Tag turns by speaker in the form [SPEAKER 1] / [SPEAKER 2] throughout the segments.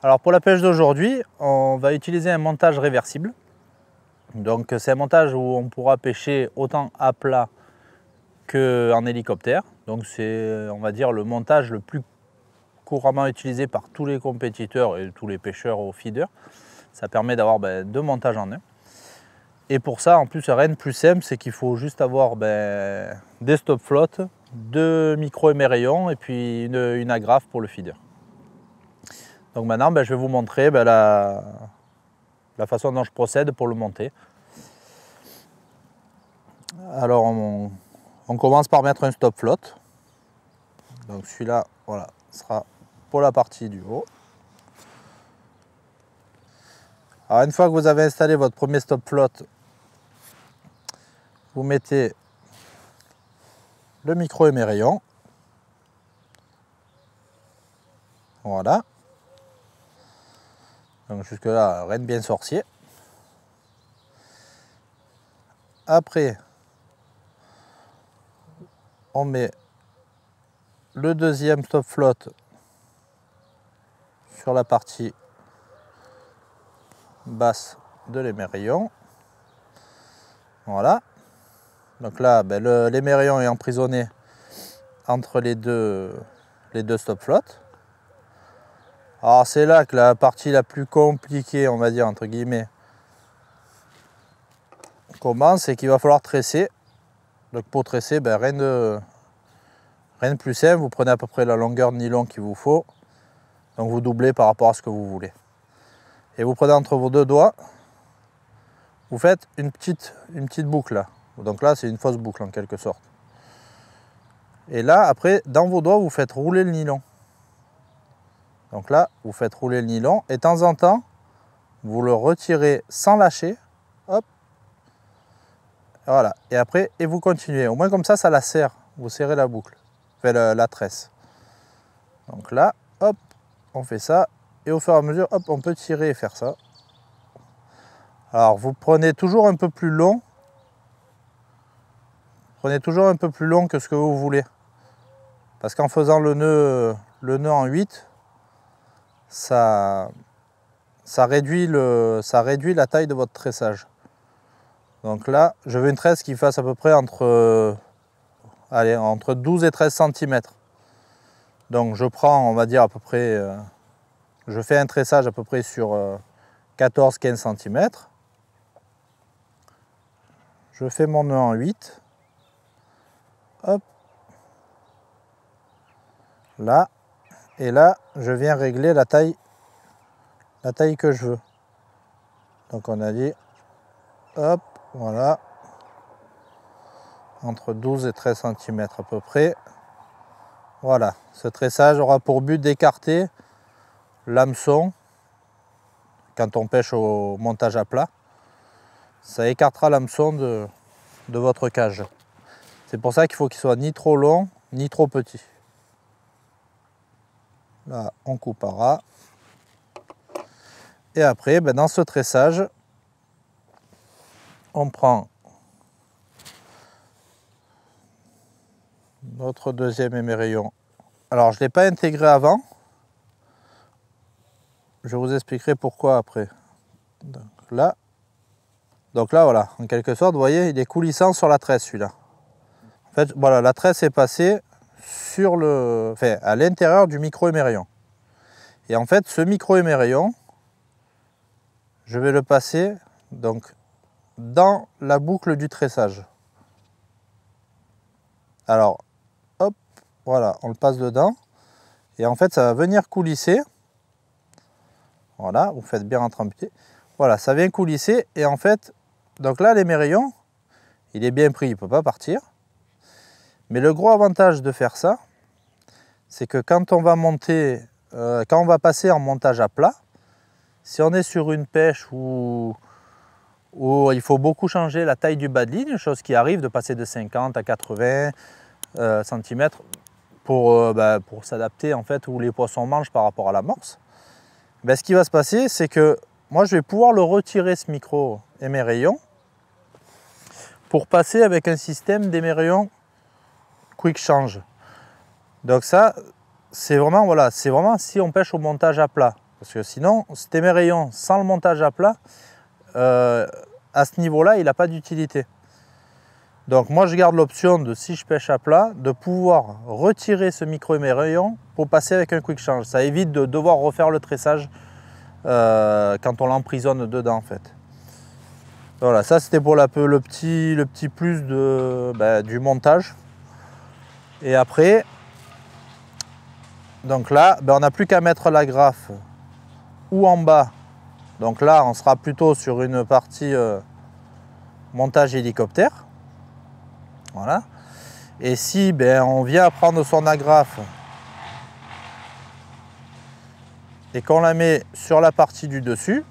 [SPEAKER 1] Alors pour la pêche d'aujourd'hui, on va utiliser un montage réversible. Donc c'est un montage où on pourra pêcher autant à plat qu'en hélicoptère. Donc c'est, on va dire, le montage le plus couramment utilisé par tous les compétiteurs et tous les pêcheurs au feeder. Ça permet d'avoir deux montages en un. Et pour ça, en plus, rien de plus simple, c'est qu'il faut juste avoir des stop flottes, 2 micro-émerillons et puis une agrafe pour le feeder. Donc maintenant, je vais vous montrer la façon dont je procède pour le monter. Alors on commence par mettre un stop flotte. Donc celui-là, voilà, sera pour la partie du haut. Alors une fois que vous avez installé votre premier stop flotte, vous mettez le micro-émerillon. Voilà. Donc jusque là, rien de bien sorcier. Après, on met le deuxième stop flotte sur la partie basse de l'émerillon. Voilà. Donc là, l'émerillon est emprisonné entre les deux stop flottes. Alors c'est là que la partie la plus compliquée, on va dire, entre guillemets, commence, et qu'il va falloir tresser. Donc pour tresser, rien de plus simple. Vous prenez à peu près la longueur de nylon qu'il vous faut. Donc vous doublez par rapport à ce que vous voulez. Et vous prenez entre vos deux doigts, vous faites une petite boucle là. Donc là, c'est une fausse boucle en quelque sorte. Et là, après, dans vos doigts, vous faites rouler le nylon. Donc là, vous faites rouler le nylon et de temps en temps, vous le retirez sans lâcher. Hop. Voilà. Et après, vous continuez. Au moins comme ça la serre. Vous serrez la boucle. Enfin, la tresse. Donc là, hop, on fait ça. Et au fur et à mesure, hop, on peut tirer et faire ça. Alors, vous prenez toujours un peu plus long. Prenez toujours un peu plus long que ce que vous voulez. Parce qu'en faisant le nœud en 8, ça réduit la taille de votre tressage. Donc là, je veux une tresse qui fasse à peu près entre 12 et 13 cm. Donc je prends, on va dire à peu près, je fais un tressage à peu près sur 14-15 cm. Je fais mon nœud en 8. Hop. Là. Et là, je viens régler la taille que je veux. Donc on a dit, hop, voilà, entre 12 et 13 cm à peu près. Voilà, ce tressage aura pour but d'écarter l'hameçon quand on pêche au montage à plat. Ça écartera l'hameçon de votre cage. C'est pour ça qu'il faut qu'il soit ni trop long, ni trop petit. Là, on coupera. Et après, dans ce tressage, on prend notre deuxième émerillon. Alors, je ne l'ai pas intégré avant. Je vous expliquerai pourquoi après. Donc là, voilà, en quelque sorte, vous voyez, il est coulissant sur la tresse, celui-là. En fait, voilà, la tresse est passée à l'intérieur du micro-émerillon. Et en fait, ce micro-émerillon, je vais le passer donc dans la boucle du tressage. Alors, hop, voilà, on le passe dedans. Et en fait, ça va venir coulisser. Voilà, vous faites bien rentrer un petit. Voilà, ça vient coulisser. Et en fait, donc là, l'émerillon, il est bien pris, il ne peut pas partir. Mais le gros avantage de faire ça, c'est que quand on va monter, quand on va passer en montage à plat, si on est sur une pêche où il faut beaucoup changer la taille du bas de ligne, chose qui arrive de passer de 50 à 80 cm pour s'adapter en fait où les poissons mangent par rapport à l'amorce, ce qui va se passer, c'est que moi je vais pouvoir le retirer, ce micro-émerillon, pour passer avec un système d'émerillon quick change. Donc ça, c'est vraiment si on pêche au montage à plat. Parce que sinon, cet émerillon sans le montage à plat, à ce niveau-là, il n'a pas d'utilité. Donc moi je garde l'option de, si je pêche à plat, de pouvoir retirer ce micro-émerillon pour passer avec un quick change. Ça évite de devoir refaire le tressage quand on l'emprisonne dedans en fait. Voilà, ça c'était pour le petit plus du montage. Et après, donc là, on n'a plus qu'à mettre la graffe ou en bas. Donc là, on sera plutôt sur une partie montage hélicoptère. Voilà. Et si on vient prendre son agrafe et qu'on la met sur la partie du dessus,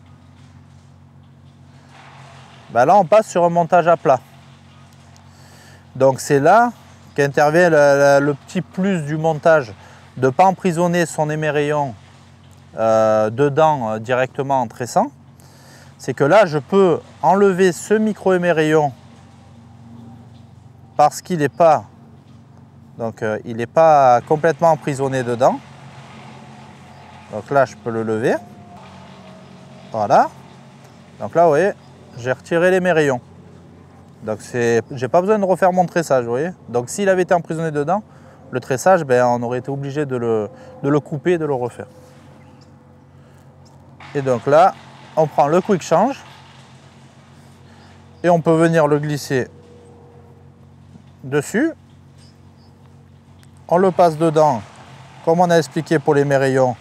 [SPEAKER 1] là on passe sur un montage à plat. Donc c'est là qu'intervient le petit plus du montage, de ne pas emprisonner son émerillon dedans directement en tressant. C'est que là je peux enlever ce micro-émerillon parce qu'il n'est pas, complètement emprisonné dedans. Donc là, je peux le lever. Voilà. Donc là, vous voyez, j'ai retiré l'émerillon. Donc j'ai pas besoin de refaire mon tressage, vous voyez. Donc s'il avait été emprisonné dedans, le tressage, on aurait été obligé de le couper et de le refaire. Et donc là, on prend le quick change et on peut venir le glisser dessus, on le passe dedans comme on a expliqué pour l'émerillon,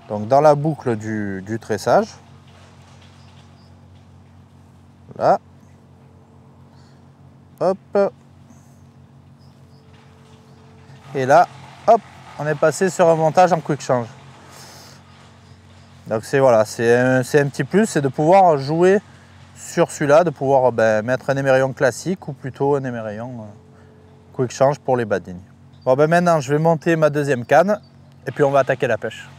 [SPEAKER 1] donc dans la boucle du tressage, là, hop, et là, hop, on est passé sur un montage en quick change. Donc c'est voilà, c'est un petit plus, c'est de pouvoir jouer sur celui-là, de pouvoir mettre un émerillon classique ou plutôt un émerillon quick change pour les bad lignes. Bon maintenant je vais monter ma deuxième canne et puis on va attaquer la pêche.